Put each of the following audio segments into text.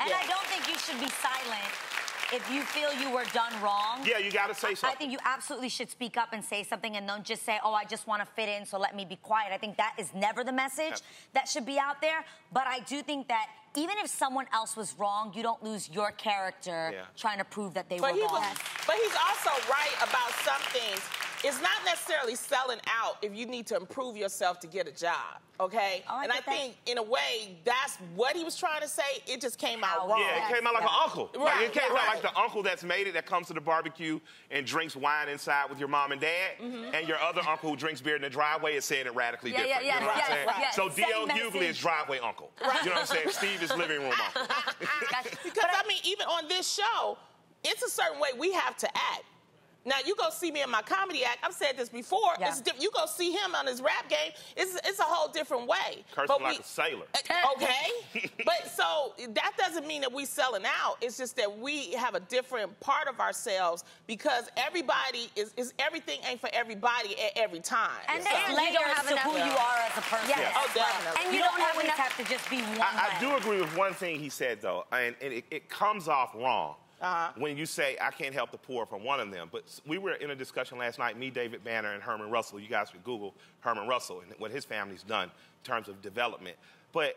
And I don't think you should be silent if you feel you were done wrong. Yeah, you got to say something. I think you absolutely should speak up and say something, and don't just say, oh, I just want to fit in, so let me be quiet. I think that is never the message that should be out there. But I do think that even if someone else was wrong, you don't lose your character trying to prove that they were wrong. But he's also right about some things. It's not necessarily selling out if you need to improve yourself to get a job, okay? And I think, in a way, that's what he was trying to say. It just came out wrong. Yeah, it came out like an uncle. Right. Like, it came out like the uncle that's made it, that comes to the barbecue and drinks wine inside with your mom and dad, and your other uncle who drinks beer in the driveway is saying it radically different. You know what I'm saying? So D.L. Hughley is driveway uncle. You know what I'm saying? Steve is living room uncle. Because, I mean, even on this show, it's a certain way we have to act. Now, you go see me in my comedy act. I've said this before. It's you go see him on his rap game. It's a whole different way. Cursing like a sailor. Okay. But so that doesn't mean that we selling out. It's just that we have a different part of ourselves because everybody is everything ain't for everybody at every time. And there's layers to who you are as a person. Yes. Oh, definitely. And you don't always have to just be one way. I do agree with one thing he said, though, and it comes off wrong. When you say, I can't help the poor from one of them. But we were in a discussion last night, me, David Banner, and Herman Russell. You guys could Google Herman Russell and what his family's done in terms of development. But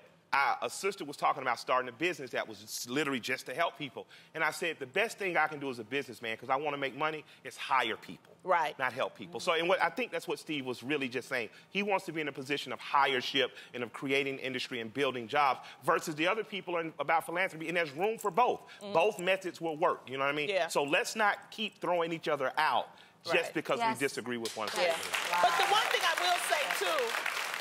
a sister was talking about starting a business that was literally just to help people. And I said, the best thing I can do as a businessman, because I want to make money, is hire people. Right. Not help people. So I think that's what Steve was really just saying. He wants to be in a position of hireship and of creating industry and building jobs versus the other people are about philanthropy, and there's room for both. Both methods will work, you know what I mean? Yeah. So let's not keep throwing each other out just because we disagree with one person. But the one thing I will say, too,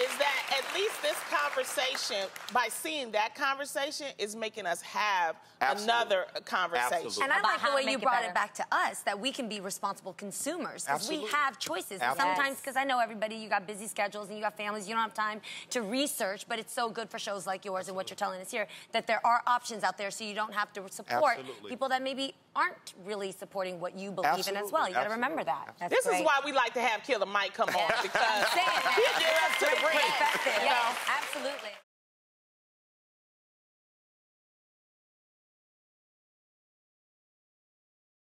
is that at least this conversation, by seeing that conversation, is making us have another conversation. And I like the way you brought it back to us, that we can be responsible consumers, because we have choices. And sometimes, because I know everybody, you got busy schedules and you got families, you don't have time to research, but it's so good for shows like yours and what you're telling us here, that there are options out there so you don't have to support people that maybe aren't really supporting what you believe in as well. You got to remember that. This is why we like to have Killer Mike come on, because he'll get us to the